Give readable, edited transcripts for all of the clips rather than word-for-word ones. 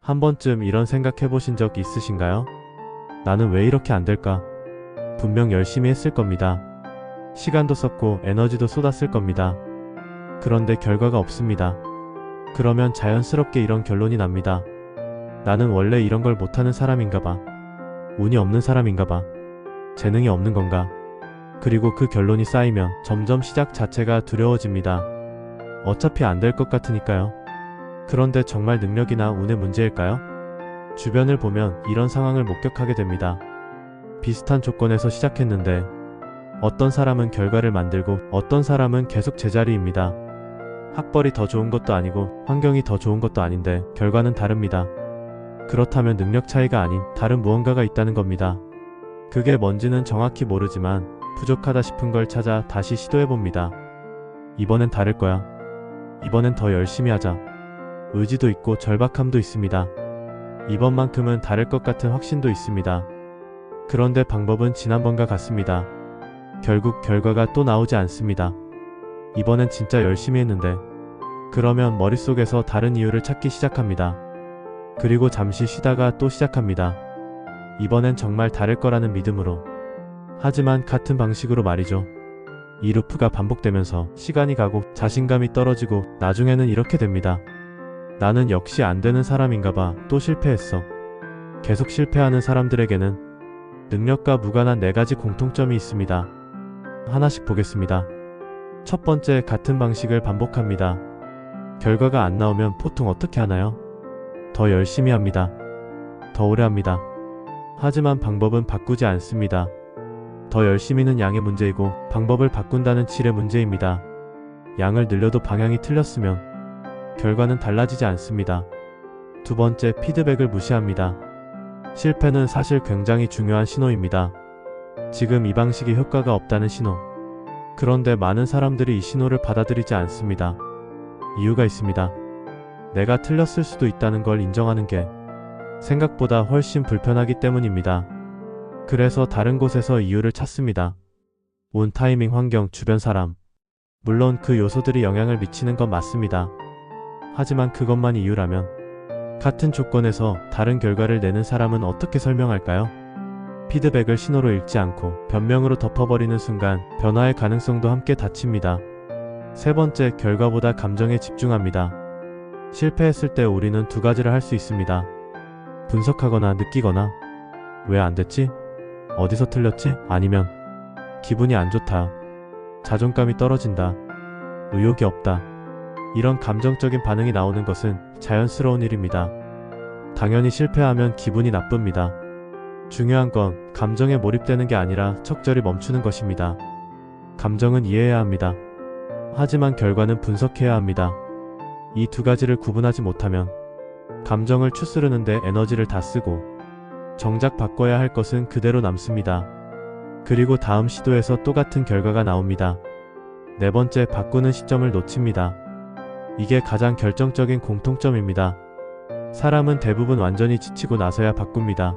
한 번쯤 이런 생각 해보신 적 있으신가요? 나는 왜 이렇게 안 될까? 분명 열심히 했을 겁니다. 시간도 썼고 에너지도 쏟았을 겁니다. 그런데 결과가 없습니다. 그러면 자연스럽게 이런 결론이 납니다. 나는 원래 이런 걸 못하는 사람인가 봐. 운이 없는 사람인가 봐. 재능이 없는 건가? 그리고 그 결론이 쌓이면 점점 시작 자체가 두려워집니다. 어차피 안 될 것 같으니까요. 그런데 정말 능력이나 운의 문제일까요? 주변을 보면 이런 상황을 목격하게 됩니다. 비슷한 조건에서 시작했는데 어떤 사람은 결과를 만들고 어떤 사람은 계속 제자리입니다. 학벌이 더 좋은 것도 아니고 환경이 더 좋은 것도 아닌데 결과는 다릅니다. 그렇다면 능력 차이가 아닌 다른 무언가가 있다는 겁니다. 그게 뭔지는 정확히 모르지만 부족하다 싶은 걸 찾아 다시 시도해봅니다. 이번엔 다를 거야. 이번엔 더 열심히 하자. 의지도 있고 절박함도 있습니다. 이번만큼은 다를 것 같은 확신도 있습니다. 그런데 방법은 지난번과 같습니다. 결국 결과가 또 나오지 않습니다. 이번엔 진짜 열심히 했는데. 그러면 머릿속에서 다른 이유를 찾기 시작합니다. 그리고 잠시 쉬다가 또 시작합니다. 이번엔 정말 다를 거라는 믿음으로. 하지만 같은 방식으로 말이죠. 이 루프가 반복되면서 시간이 가고 자신감이 떨어지고 나중에는 이렇게 됩니다. 나는 역시 안 되는 사람인가 봐. 또 실패했어. 계속 실패하는 사람들에게는 능력과 무관한 4가지 공통점이 있습니다. 하나씩 보겠습니다. 첫 번째, 같은 방식을 반복합니다. 결과가 안 나오면 보통 어떻게 하나요? 더 열심히 합니다. 더 오래 합니다. 하지만 방법은 바꾸지 않습니다. 더 열심히는 양의 문제이고 방법을 바꾼다는 질의 문제입니다. 양을 늘려도 방향이 틀렸으면 결과는 달라지지 않습니다. 두 번째, 피드백을 무시합니다. 실패는 사실 굉장히 중요한 신호입니다. 지금 이 방식이 효과가 없다는 신호. 그런데 많은 사람들이 이 신호를 받아들이지 않습니다. 이유가 있습니다. 내가 틀렸을 수도 있다는 걸 인정하는 게 생각보다 훨씬 불편하기 때문입니다. 그래서 다른 곳에서 이유를 찾습니다. 운, 타이밍, 환경, 주변 사람. 물론 그 요소들이 영향을 미치는 건 맞습니다. 하지만 그것만 이유라면 같은 조건에서 다른 결과를 내는 사람은 어떻게 설명할까요? 피드백을 신호로 읽지 않고 변명으로 덮어버리는 순간 변화의 가능성도 함께 닫힙니다. 세 번째, 결과보다 감정에 집중합니다. 실패했을 때 우리는 2가지를 할 수 있습니다. 분석하거나 느끼거나 왜 안 됐지? 어디서 틀렸지? 아니면 기분이 안 좋다. 자존감이 떨어진다. 의욕이 없다. 이런 감정적인 반응이 나오는 것은 자연스러운 일입니다. 당연히 실패하면 기분이 나쁩니다. 중요한 건 감정에 몰입되는 게 아니라 적절히 멈추는 것입니다. 감정은 이해해야 합니다. 하지만 결과는 분석해야 합니다. 이 2가지를 구분하지 못하면 감정을 추스르는데 에너지를 다 쓰고 정작 바꿔야 할 것은 그대로 남습니다. 그리고 다음 시도에서 똑같은 결과가 나옵니다. 네 번째, 바꾸는 시점을 놓칩니다. 이게 가장 결정적인 공통점입니다. 사람은 대부분 완전히 지치고 나서야 바꿉니다.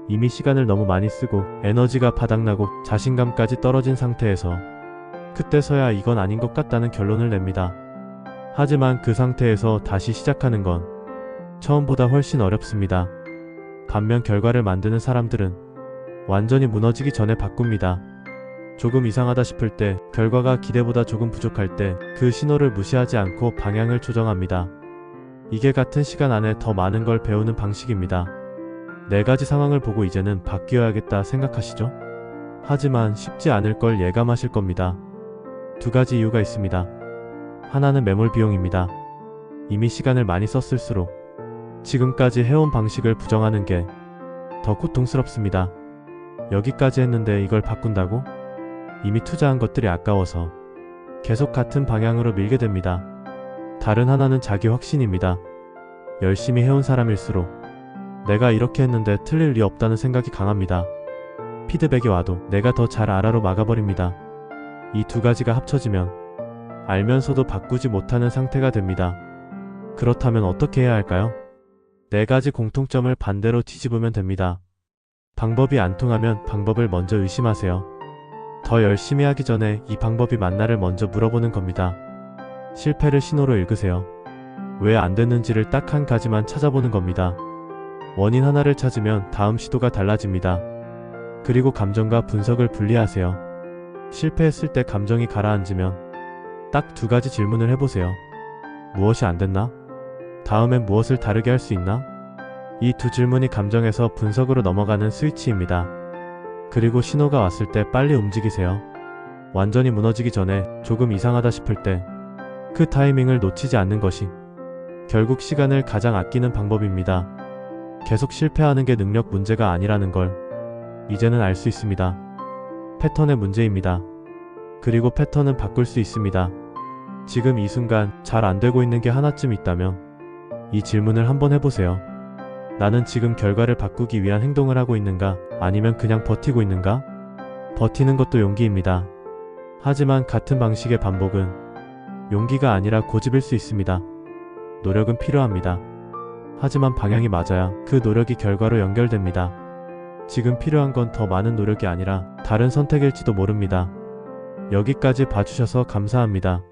이미 시간을 너무 많이 쓰고 에너지가 바닥나고 자신감까지 떨어진 상태에서 그때서야 이건 아닌 것 같다는 결론을 냅니다. 하지만 그 상태에서 다시 시작하는 건 처음보다 훨씬 어렵습니다. 반면 결과를 만드는 사람들은 완전히 무너지기 전에 바꿉니다. 조금 이상하다 싶을 때, 결과가 기대보다 조금 부족할 때 그 신호를 무시하지 않고 방향을 조정합니다. 이게 같은 시간 안에 더 많은 걸 배우는 방식입니다. 4가지 상황을 보고 이제는 바뀌어야겠다 생각하시죠? 하지만 쉽지 않을 걸 예감하실 겁니다. 2가지 이유가 있습니다. 하나는 매몰 비용입니다. 이미 시간을 많이 썼을수록 지금까지 해온 방식을 부정하는 게 더 고통스럽습니다. 여기까지 했는데 이걸 바꾼다고? 이미 투자한 것들이 아까워서 계속 같은 방향으로 밀게 됩니다. 다른 하나는 자기 확신입니다. 열심히 해온 사람일수록 내가 이렇게 했는데 틀릴 리 없다는 생각이 강합니다. 피드백이 와도 내가 더 잘 알아로 막아버립니다. 이 2가지가 합쳐지면 알면서도 바꾸지 못하는 상태가 됩니다. 그렇다면 어떻게 해야 할까요? 4가지 공통점을 반대로 뒤집으면 됩니다. 방법이 안 통하면 방법을 먼저 의심하세요. 더 열심히 하기 전에 이 방법이 맞나를 먼저 물어보는 겁니다. 실패를 신호로 읽으세요. 왜 안 됐는지를 딱 한 가지만 찾아보는 겁니다. 원인 하나를 찾으면 다음 시도가 달라집니다. 그리고 감정과 분석을 분리하세요. 실패했을 때 감정이 가라앉으면 딱 두 가지 질문을 해보세요. 무엇이 안 됐나? 다음엔 무엇을 다르게 할 수 있나? 이 두 질문이 감정에서 분석으로 넘어가는 스위치입니다. 그리고 신호가 왔을 때 빨리 움직이세요. 완전히 무너지기 전에 조금 이상하다 싶을 때 그 타이밍을 놓치지 않는 것이 결국 시간을 가장 아끼는 방법입니다. 계속 실패하는 게 능력 문제가 아니라는 걸 이제는 알 수 있습니다. 패턴의 문제입니다. 그리고 패턴은 바꿀 수 있습니다. 지금 이 순간 잘 안 되고 있는 게 하나쯤 있다면 이 질문을 한번 해보세요. 나는 지금 결과를 바꾸기 위한 행동을 하고 있는가? 아니면 그냥 버티고 있는가? 버티는 것도 용기입니다. 하지만 같은 방식의 반복은 용기가 아니라 고집일 수 있습니다. 노력은 필요합니다. 하지만 방향이 맞아야 그 노력이 결과로 연결됩니다. 지금 필요한 건 더 많은 노력이 아니라 다른 선택일지도 모릅니다. 여기까지 봐주셔서 감사합니다.